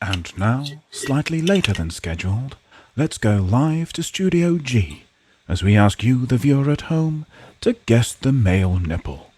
And now, slightly later than scheduled, let's go live to Studio G as we ask you, the viewer at home, to guess the male nipple.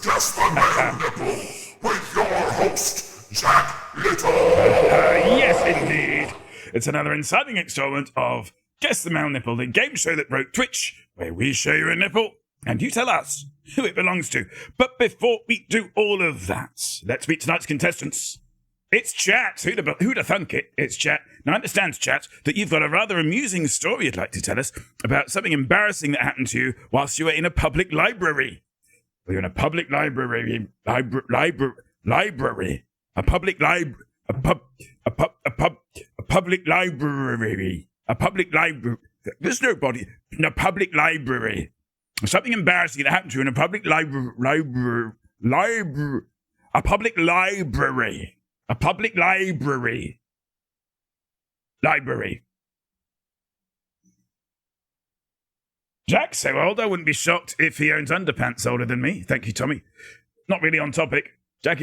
Guess the male nipple with your host, Jack Little. Yes, indeed. It's another exciting installment of Guess the Male Nipple, the game show that broke Twitch, where we show you a nipple and you tell us who it belongs to. But before we do all of that, let's meet tonight's contestants. It's Chat. Who'd have thunk it? It's Chat. Now, I understand, Chat, that you've got a rather amusing story you'd like to tell us about something embarrassing that happened to you whilst you were in a public library. Well, you're in a public library, a public library. There's nobody in a public library. Something embarrassing that happened to you in a public library. Jack's so old, I wouldn't be shocked if he owns underpants older than me. Thank you, Tommy. Not really on topic. Jack,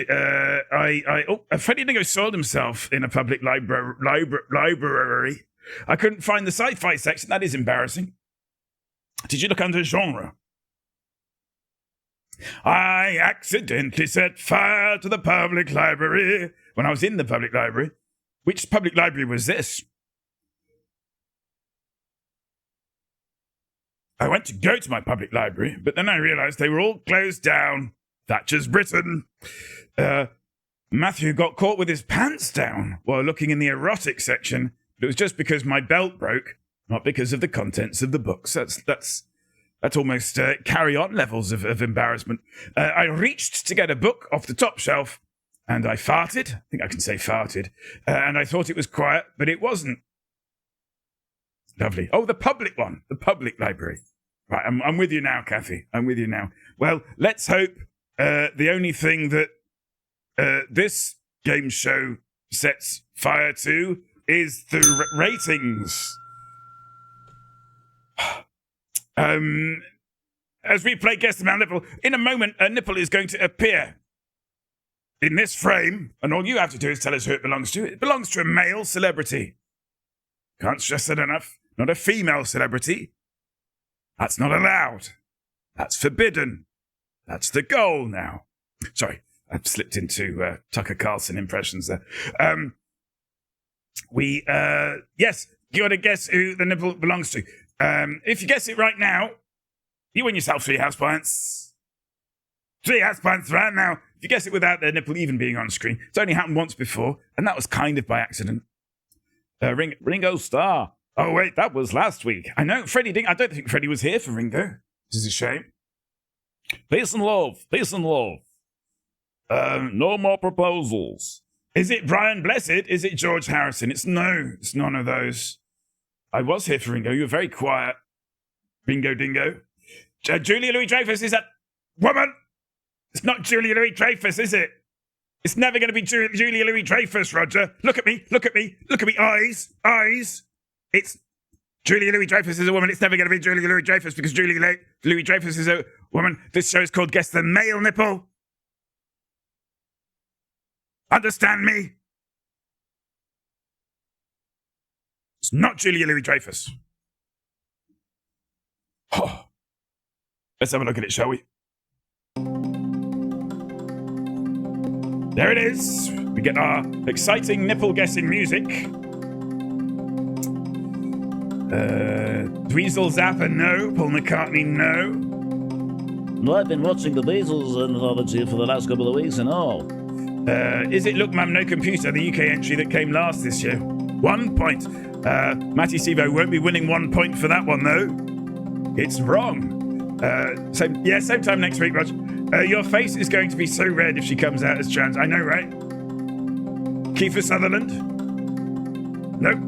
Freddie Dingo soiled himself in a public library. I couldn't find the sci-fi section. That is embarrassing. Did you look under genre? I accidentally set fire to the public library when I was in the public library. Which public library was this? I went to go to my public library, but then I realised they were all closed down. Thatcher's Britain. Matthew got caught with his pants down while looking in the erotic section, but it was just because my belt broke, not because of the contents of the books. That's almost carry-on levels of embarrassment. I reached to get a book off the top shelf, and I farted. I think I can say farted. And I thought it was quiet, but it wasn't. Lovely. Oh, the public one. The public library. Right, I'm with you now, Kathy. I'm with you now. Well, let's hope the only thing that this game show sets fire to is the ratings. As we play Guess the Male Nipple, in a moment, a nipple is going to appear in this frame, and all you have to do is tell us who it belongs to. It belongs to a male celebrity. Can't stress that enough. Not a female celebrity. That's not allowed. That's forbidden. That's the goal now. Sorry, I've slipped into Tucker Carlson impressions there. Yes, you got to guess who the nipple belongs to. If you guess it right now, you win yourself 3 house pints. 3 house pints right now. If you guess it without the nipple even being on screen, it's only happened once before, and that was kind of by accident. Ringo Starr. Oh, wait, that was last week. I know, Freddie Ding. I don't think Freddie was here for Ringo, which is a shame. Peace and love. Peace and love. No more proposals. Is it Brian Blessed? Is it George Harrison? It's none of those. I was here for Ringo. You were very quiet. Ringo Dingo. Julia Louis-Dreyfus is that woman. It's not Julia Louis-Dreyfus, is it? It's never going to be Julia Louis-Dreyfus, Roger. Look at me. Eyes. It's Julia Louis-Dreyfus is a woman. It's never going to be Julia Louis-Dreyfus because Julia Louis-Dreyfus is a woman. This show is called Guess the Male Nipple. Understand me? It's not Julia Louis-Dreyfus. Oh. Let's have a look at it, shall we? There it is. We get our exciting nipple guessing music. Dweezil Zappa, no. Paul McCartney, no. Well, I've been watching the Beatles anthology for the last couple of weeks and all. Is it Look Mum No Computer, the UK entry that came last this year? 1 point. Matty Sevo won't be winning 1 point for that one, though. It's wrong. Same time next week, Rog. Your face is going to be so red if she comes out as trans. I know, right? Kiefer Sutherland? Nope.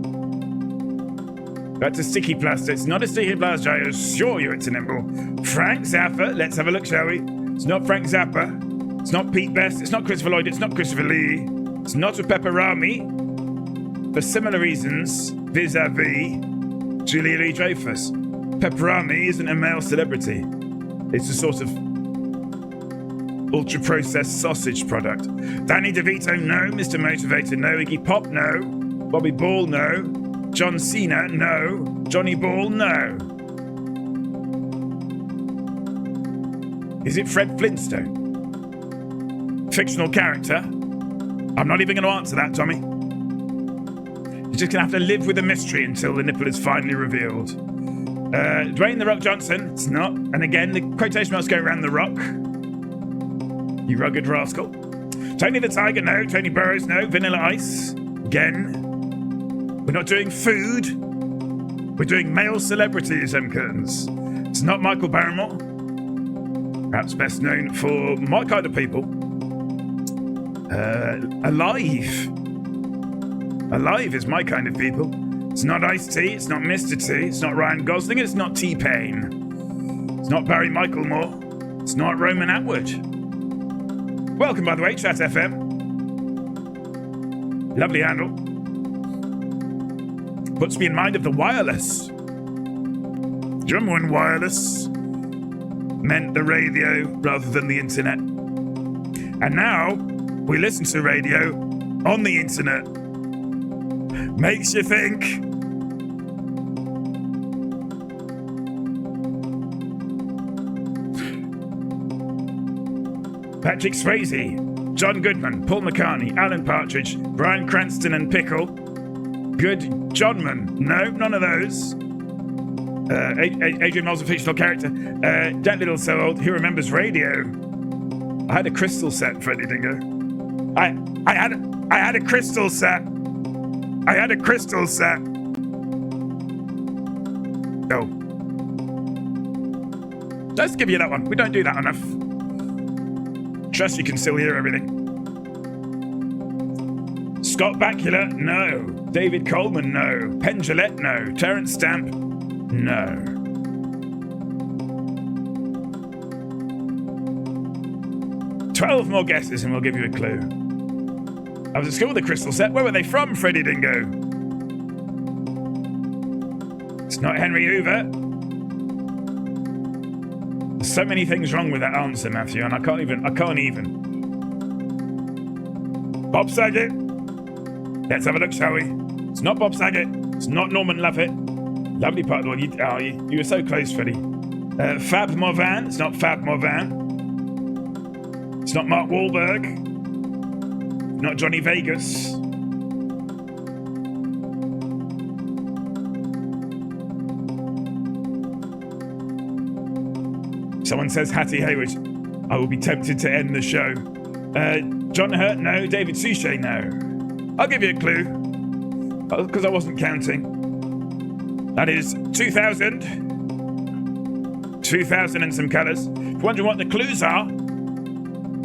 That's a sticky plaster. It's not a sticky plaster. I assure you it's a Nipple. Frank Zappa. Let's have a look, shall we? It's not Frank Zappa. It's not Pete Best. It's not Christopher Lloyd. It's not Christopher Lee. It's not a Pepperami. For similar reasons, vis-a-vis Julia Louis-Dreyfus. Pepperami isn't a male celebrity. It's a sort of ultra-processed sausage product. Danny DeVito, no. Mr. Motivator, no. Iggy Pop, no. Bobby Ball, no. John Cena, no. Johnny Ball, no. Is it Fred Flintstone? Fictional character? I'm not even going to answer that, Tommy. You're just going to have to live with the mystery until the nipple is finally revealed. Dwayne The Rock Johnson, it's not. And again, the quotation marks go around The Rock. You rugged rascal. Tony the Tiger, no. Tony Burrows, no. Vanilla Ice, again. We're not doing food. We're doing male celebrities, M. Curtains. It's not Michael Barrymore. Perhaps best known for my kind of people. Alive. Alive is my kind of people. It's not Ice-T, it's not Mr. T, it's not Ryan Gosling, it's not T-Pain. It's not Barry Michael Moore. It's not Roman Atwood. Welcome, by the way, Chat FM. Lovely handle. Puts me in mind of the wireless. Do you remember when wireless meant the radio rather than the internet? And now we listen to radio on the internet. Makes you think. Patrick Swayze, John Goodman, Paul McCartney, Alan Partridge, Bryan Cranston and Pickle. Good Johnman. No, none of those. Adrian Mole's a fictional character. That little so old. Who remembers radio? I had a crystal set, Freddie Dingo. I had a crystal set. I had a crystal set. Oh. Let's give you that one. We don't do that enough. Trust you can still hear everything. Scott Bakula, no. David Coleman, no. Penn Jillette, no. Terence Stamp, no. "12 more guesses and we'll give you a clue. I was at school with a crystal set. Where were they from, Freddie Dingo? It's not Henry Hoover. There's so many things wrong with that answer, Matthew, and I can't even. Bob Saget. Let's have a look, shall we? It's not Bob Saget. It's not Norman Lovett. Lovely part of the world. You were so close, Freddie. Fab Morvan. It's not Fab Morvan. It's not Mark Wahlberg. Not Johnny Vegas. Someone says Hattie Hayward. I will be tempted to end the show. John Hurt, no. David Suchet, no. I'll give you a clue. Because I wasn't counting. That is 2000. 2000 and some colours. If you're wondering what the clues are,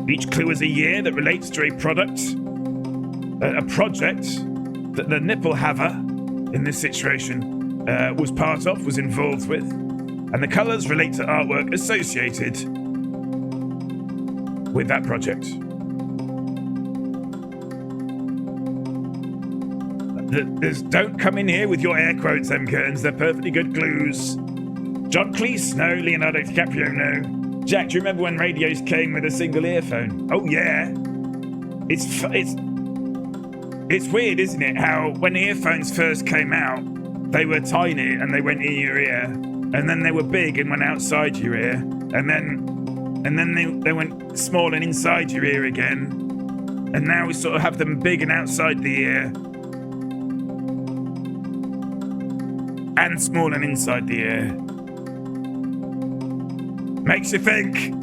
each clue is a year that relates to a product, a project that the nipple haver in this situation was part of, was involved with, and the colours relate to artwork associated with that project. Don't come in here with your air quotes, M. Curtains. They're perfectly good clues. John Cleese, no. Leonardo DiCaprio, no. Jack, do you remember when radios came with a single earphone? Oh, yeah. It's weird, isn't it? How when earphones first came out, they were tiny and they went in your ear, and then they were big and went outside your ear, and then they went small and inside your ear again, and now we sort of have them big and outside the ear, and small and inside the ear. Makes you think.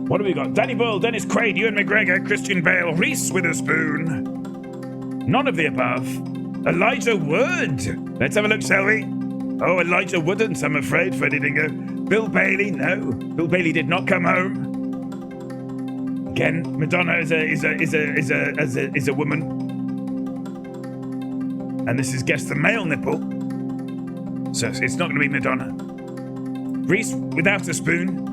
What have we got? Danny Boyle, Dennis Quaid, Ewan McGregor, Christian Bale, Reese Witherspoon. None of the above. Elijah Wood. Let's have a look, shall we? Oh, Elijah wouldn't, I'm afraid, Freddie Dingo. Bill Bailey, no. Bill Bailey did not come home. Again, Madonna is a woman. And this is guess the male nipple. So it's not going to be Madonna. Reese without a spoon.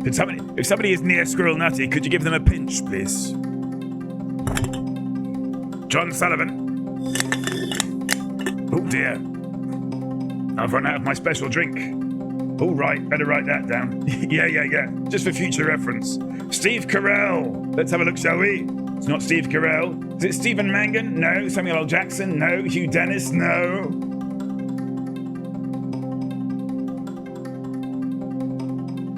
If somebody is near Squirrel Nutty, could you give them a pinch, please? John Sullivan. Oh dear. I've run out of my special drink. All right, better write that down. yeah. Just for future reference. Steve Carell. Let's have a look, shall we? It's not Steve Carell. Is it Stephen Mangan? No. Samuel L. Jackson? No. Hugh Dennis? No.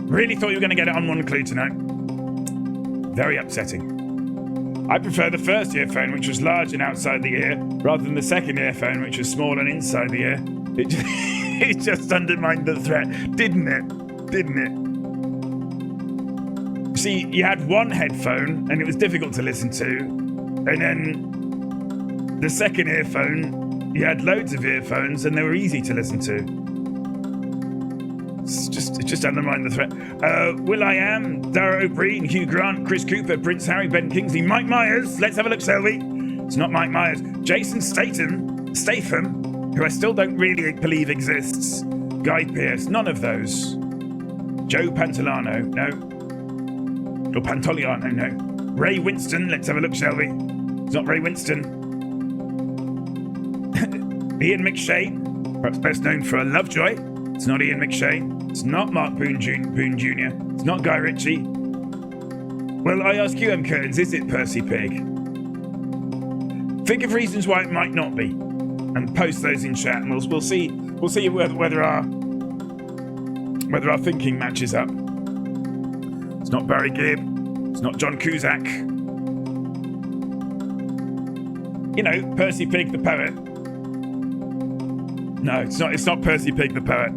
Really thought you were going to get it on one clue tonight. Very upsetting. I prefer the first earphone, which was large and outside the ear, rather than the second earphone, which was small and inside the ear. It just undermined the threat, didn't it? See, you had one headphone, and it was difficult to listen to, and then the second earphone, you had loads of earphones, and they were easy to listen to. It just undermined the threat. will.i.am, Dara O'Brien, Hugh Grant, Chris Cooper, Prince Harry, Ben Kingsley, Mike Myers. Let's have a look, shall we? It's not Mike Myers. Jason Statham, who I still don't really believe exists. Guy Pearce, none of those. Joe Pantoliano, no. Or Pantoliano, no. Ray Winston, let's have a look, shall we? It's not Ray Winston. Ian McShane, perhaps best known for Lovejoy. It's not Ian McShane. It's not Mark Boone Jr. It's not Guy Ritchie. Well, I ask you, M. Curtains, is it Percy Pig? Think of reasons why it might not be, and post those in chat, and we'll see whether our thinking matches up. It's not Barry Gibb. It's not John Cusack. You know, Percy Pig the poet. No, it's not Percy Pig the poet.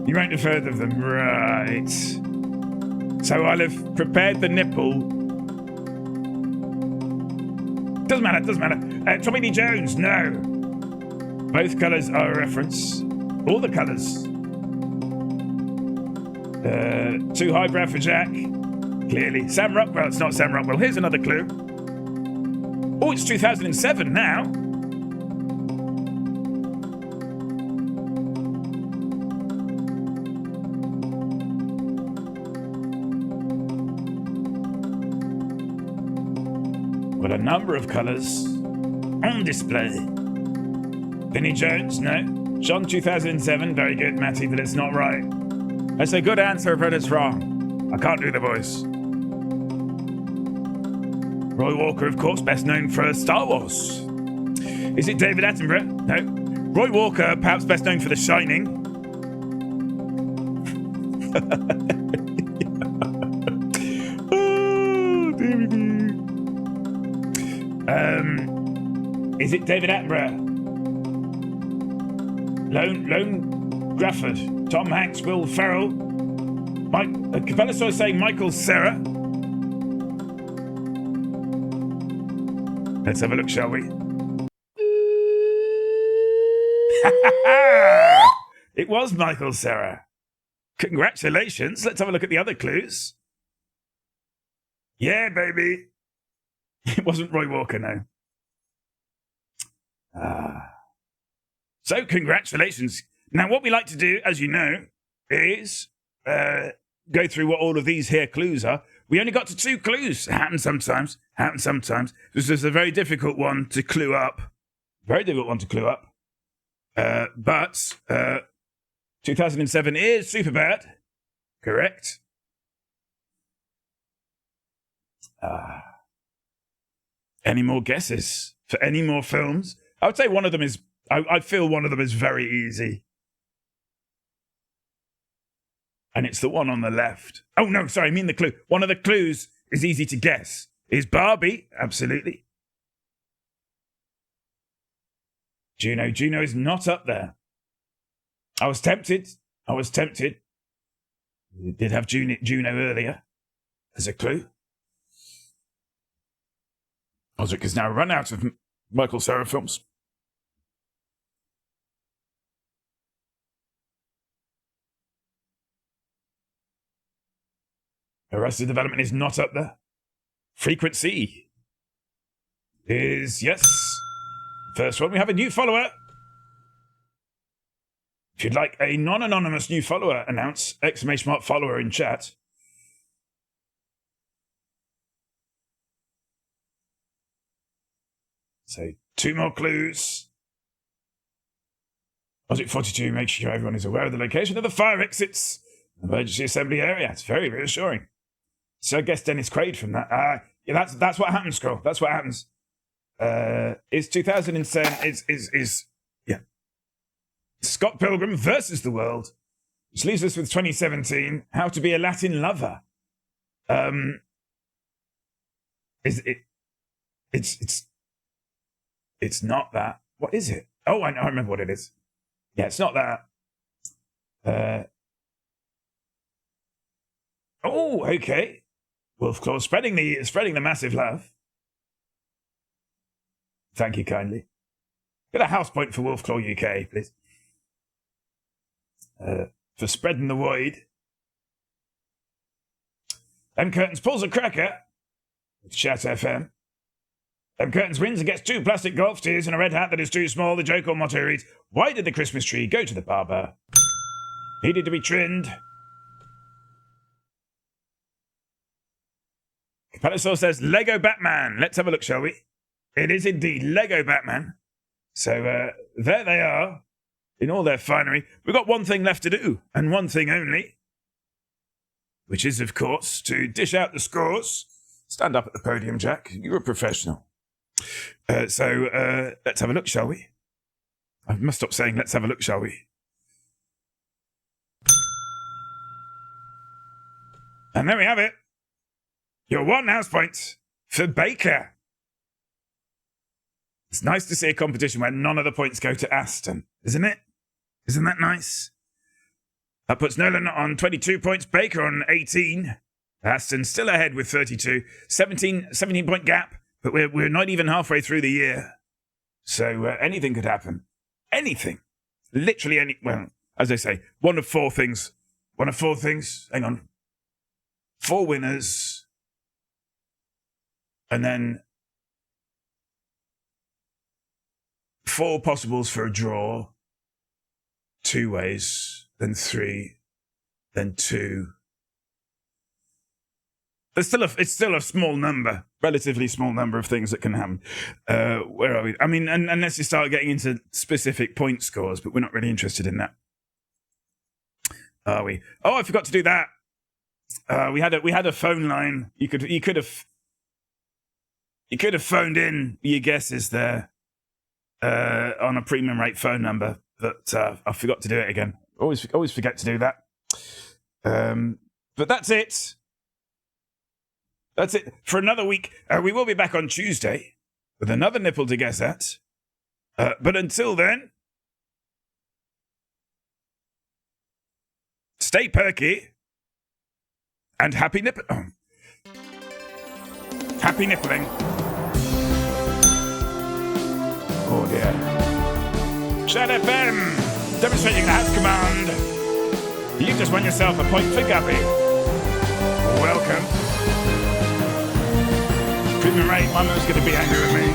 You won't have heard of them, right? So I'll have prepared the nipple. Doesn't matter. Tommy Lee Jones, no. Both colours are a reference. All the colours. Too highbrow for Jack. Clearly. Sam Rockwell, it's not Sam Rockwell. Here's another clue. Oh, it's 2007 now. Got a number of colours on display. Vinnie Jones, no. John 2007, very good, Matty, but it's not right. That's a good answer, but it's wrong. I can't do the voice. Roy Walker, of course, best known for Star Wars. Is it David Attenborough? No. Roy Walker, perhaps best known for The Shining. Oh, David. Is it David Attenborough? Lone Grafford, Tom Hanks, Will Ferrell, Capella Soy saying Michael Cera. Let's have a look, shall we? It was Michael Cera. Congratulations. Let's have a look at the other clues. Yeah, baby. It wasn't Roy Walker, no. So, congratulations. Now, what we like to do, as you know, is go through what all of these here clues are. We only got to 2 clues. It happens sometimes. This is a very difficult one to clue up. But 2007 is Superbad. Correct. Any more guesses for any more films? I would say one of them is, I feel one of them is very easy. And it's the one on the left. Oh, no, sorry, I mean the clue. One of the clues is easy to guess. Is Barbie? Absolutely. Juno. Juno is not up there. I was tempted. We did have Juno earlier as a clue. Osric has now run out of Michael Cera films. Arrested development is not up there. Frequency is yes. First one, we have a new follower. If you'd like a non-anonymous new follower, announce exclamation mark follower in chat. So 2 more clues. Project 42 makes sure everyone is aware of the location of the fire exits, emergency assembly area. It's very reassuring. So I guess Dennis Quaid from that. Yeah, that's what happens, Scroll. That's what happens. It's 2010. Yeah. Scott Pilgrim versus the World, which leaves us with 2017. How to be a Latin lover. It's not that. What is it? Oh, I remember what it is. Yeah, it's not that. Oh, okay. Wolfclaw spreading the massive love. Thank you kindly. Get a house point for Wolfclaw UK, please. For spreading the void. M Curtains pulls a cracker with Chat FM. M Curtains wins and gets 2 plastic golf tees and a red hat that is too small. The joke or motto reads, why did the Christmas tree go to the barber? Needed to be trimmed. Palasaur says, Lego Batman. Let's have a look, shall we? It is indeed Lego Batman. So there they are in all their finery. We've got one thing left to do, and one thing only, which is, of course, to dish out the scores. Stand up at the podium, Jack. You're a professional. So let's have a look, shall we? I must stop saying let's have a look, shall we? And there we have it. Your 1 house point for Baker. It's nice to see a competition where none of the points go to Aston, isn't it? Isn't that nice? That puts Nolan on 22 points, Baker on 18. Aston still ahead with 32. 17 point gap, but we're not even halfway through the year. So anything could happen. Anything. Literally any. Well, as I say, one of 4 things. One of 4 things. Hang on. 4 winners. And then 4 possibles for a draw. 2 ways. Then 3. Then 2. It's still a small number, relatively small number of things that can happen. Where are we? I mean, unless you start getting into specific point scores, but we're not really interested in that. Are we? Oh, I forgot to do that. We had a phone line. You could have phoned in your guesses there on a premium rate phone number, but I forgot to do it again. Always forget to do that. But that's it. That's it for another week. We will be back on Tuesday with another nipple to guess at. But until then, stay perky and happy nippling. Happy nippling. Oh dear. Chat FM, demonstrating the house command. You've just won yourself a point for Guppy. Welcome. Premium rate, my mum's going to be angry with me.